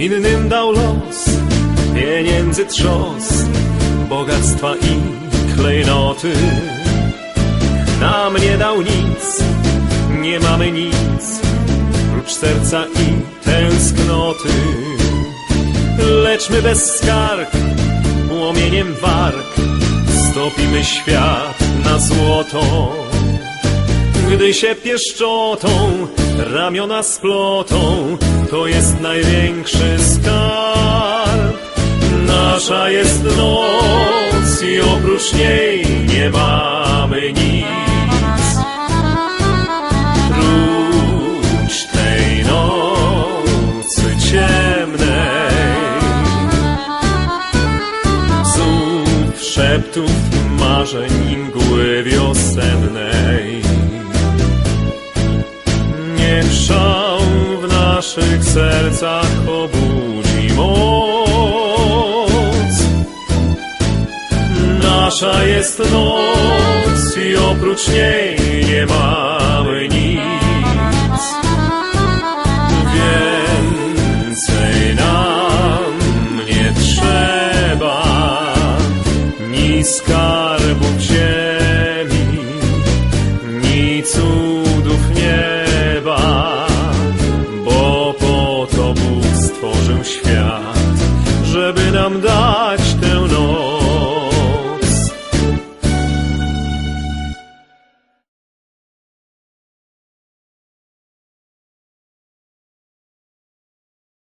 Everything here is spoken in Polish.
Innym dał los, pieniędzy trzos, bogactwa i klejnoty. Nam nie dał nic, nie mamy nic, prócz serca i tęsknoty. Lecz my bez skarg, płomieniem warg, stopimy świat na złoto. Gdy się pieszczotą ramiona splotą, to jest największy skarb. Nasza jest noc i oprócz niej nie mamy nic. Prócz tej nocy ciemnej, znów szeptów marzeń i mgły wiosennej. Niech szał w naszych sercach obudzi moc. Nasza jest noc i oprócz niej nie mamy nic.